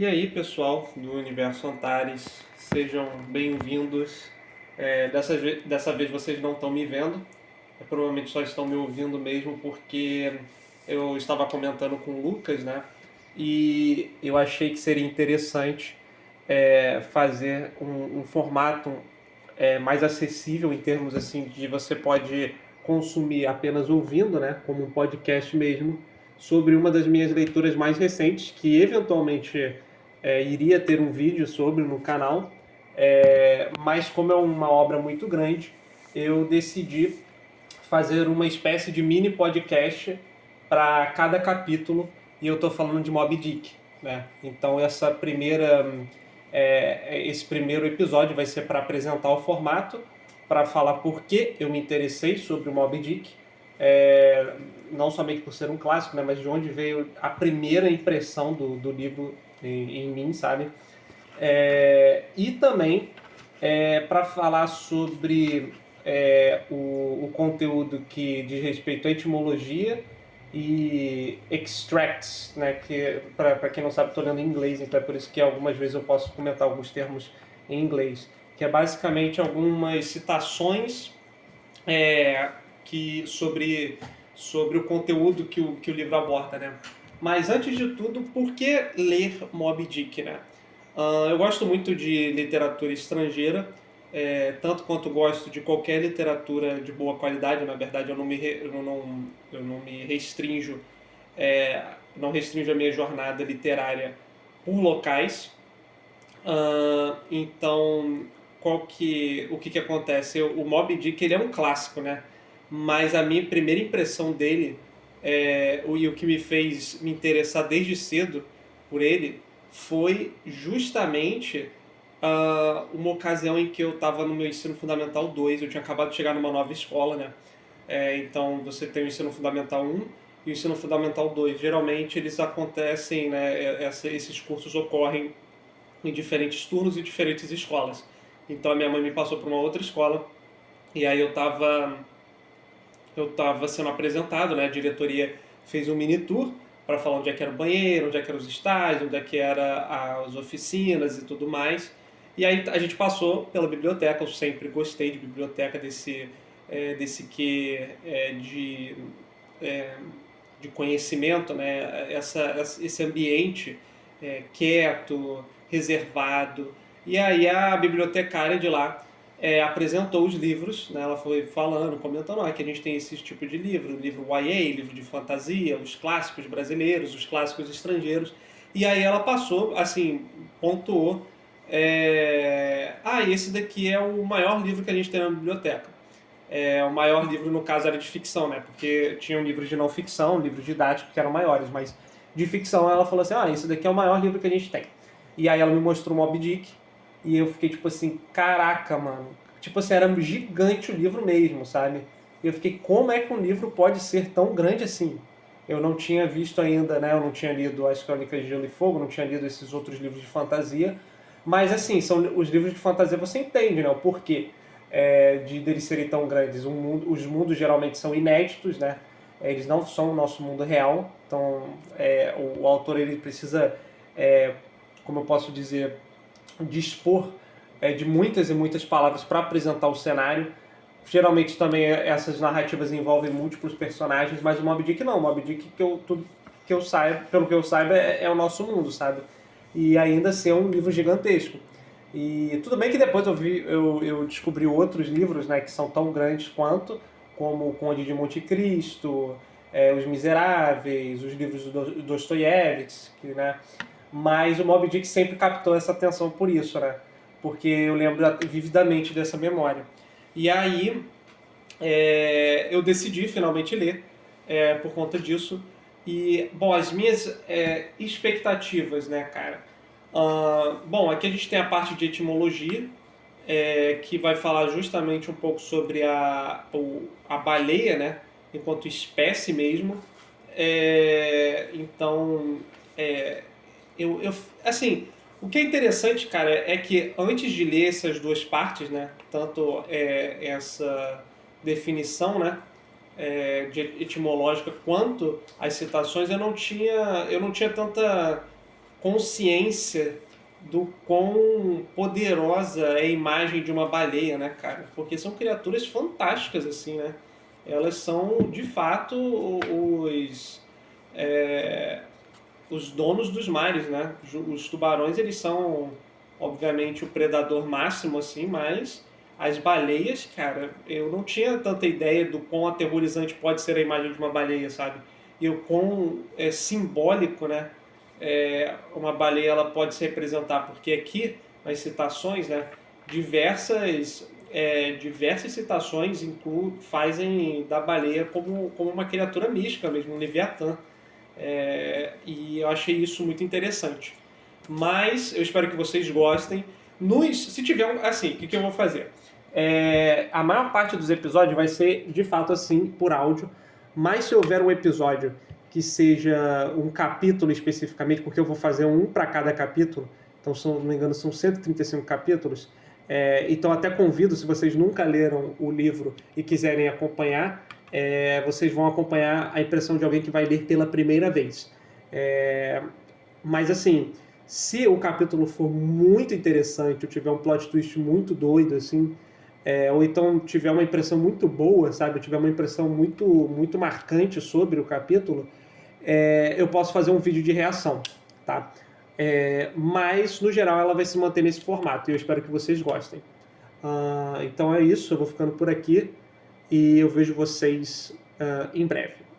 E aí, pessoal do Universo Antares, sejam bem-vindos. Dessa vez vocês não estão me vendo, provavelmente só estão me ouvindo mesmo porque eu estava comentando com o Lucas, né? E eu achei que seria interessante fazer um formato mais acessível em termos assim de você pode consumir apenas ouvindo, né? Como um podcast mesmo, sobre uma das minhas leituras mais recentes, que eventualmente iria ter um vídeo sobre no canal, mas como é uma obra muito grande, eu decidi fazer uma espécie de mini podcast para cada capítulo, e eu estou falando de Moby Dick, né? Então esse primeiro episódio vai ser para apresentar o formato, para falar por que eu me interessei sobre o Moby Dick, não somente por ser um clássico, né, mas de onde veio a primeira impressão do livro em mim, sabe? E também para falar sobre o conteúdo que diz respeito à etimologia e extracts, né? Que para quem não sabe, estou lendo em inglês, então é por isso que algumas vezes eu posso comentar alguns termos em inglês, que é basicamente algumas citações é, sobre o conteúdo que o livro aborda, né? Mas antes de tudo, por que ler Moby Dick, né? Eu gosto muito de literatura estrangeira, tanto quanto gosto de qualquer literatura de boa qualidade. Na verdade, eu não me restrinjo, é, não restringo a minha jornada literária por locais. Então, o que acontece? O Moby Dick ele é um clássico, né? Mas a minha primeira impressão dele, e o que me fez me interessar desde cedo por ele, foi justamente uma ocasião em que eu estava no meu ensino fundamental 2. Eu tinha acabado de chegar numa nova escola, né? Então você tem o ensino fundamental 1 e o ensino fundamental 2. Geralmente eles acontecem, né? Esses cursos ocorrem em diferentes turnos e diferentes escolas. Então a minha mãe me passou para uma outra escola e aí eu tava sendo apresentado, né? A diretoria fez um mini tour para falar onde é que era o banheiro, onde é que eram os estágios, onde é que eram as oficinas e tudo mais. E aí a gente passou pela biblioteca. Eu sempre gostei de biblioteca, desse que de conhecimento, né? Esse ambiente quieto, reservado. E aí a bibliotecária de lá apresentou os livros, né? Ela foi falando, comentando que a gente tem esse tipo de livro YA, livro de fantasia, os clássicos brasileiros, os clássicos estrangeiros. E aí ela passou, assim, pontuou. Esse daqui é o maior livro que a gente tem na biblioteca. O maior livro, no caso, era de ficção, né? Porque tinham livros de não ficção, livros didáticos que eram maiores, mas de ficção ela falou assim: esse daqui é o maior livro que a gente tem. E aí ela me mostrou Moby Dick, e eu fiquei tipo assim: caraca, mano. Tipo assim, era gigante o livro mesmo, sabe? E eu fiquei: como é que um livro pode ser tão grande assim? Eu não tinha visto ainda, né? Eu não tinha lido As Crônicas de Gelo e Fogo, não tinha lido esses outros livros de fantasia. Mas assim, são os livros de fantasia, você entende, né? O porquê de eles serem tão grandes. Os mundos geralmente são inéditos, né? Eles não são o nosso mundo real. Então, o autor ele precisa, como eu posso dizer, dispor de muitas e muitas palavras para apresentar o cenário. Geralmente também essas narrativas envolvem múltiplos personagens, mas o Moby Dick não. O Moby Dick, tudo que eu saiba, pelo que eu saiba, é o nosso mundo, sabe? E ainda assim é um livro gigantesco. E tudo bem que depois eu descobri outros livros, né, que são tão grandes quanto, como o Conde de Monte Cristo, Os Miseráveis, os livros do Dostoiévski, né? Mas o Moby Dick sempre captou essa atenção por isso, né? Porque eu lembro vividamente dessa memória. E aí eu decidi finalmente ler por conta disso. E, bom, as minhas expectativas, né, cara? Bom, aqui a gente tem a parte de etimologia, que vai falar justamente um pouco sobre a baleia, né, enquanto espécie mesmo. Então, é, assim, o que é interessante, cara, é que antes de ler essas duas partes, né, tanto essa definição, né, etimológica quanto as citações, eu não tinha tanta consciência do quão poderosa é a imagem de uma baleia, né, cara? Porque são criaturas fantásticas, assim, né? Elas são, de fato, é, os donos dos mares, né? Os tubarões, eles são, obviamente, o predador máximo, assim, mas as baleias, cara, eu não tinha tanta ideia do quão aterrorizante pode ser a imagem de uma baleia, sabe? E o quão simbólico, né? Uma baleia ela pode se representar, porque aqui, nas citações, né? Diversas citações fazem da baleia como uma criatura mística mesmo, um leviatã. E eu achei isso muito interessante. Mas eu espero que vocês gostem. Se tiver assim, o que eu vou fazer? A maior parte dos episódios vai ser de fato assim, por áudio. Mas se houver um episódio que seja um capítulo especificamente, porque eu vou fazer um para cada capítulo, então, se não me engano, são 135 capítulos. Então, até convido, se vocês nunca leram o livro e quiserem acompanhar, vocês vão acompanhar a impressão de alguém que vai ler pela primeira vez. Mas, assim, se o capítulo for muito interessante, ou tiver um plot twist muito doido, assim, ou então tiver uma impressão muito boa, sabe? Tiver uma impressão muito, muito marcante sobre o capítulo, eu posso fazer um vídeo de reação, tá? Mas, no geral, ela vai se manter nesse formato e eu espero que vocês gostem. Então é isso, eu vou ficando por aqui e eu vejo vocês em breve.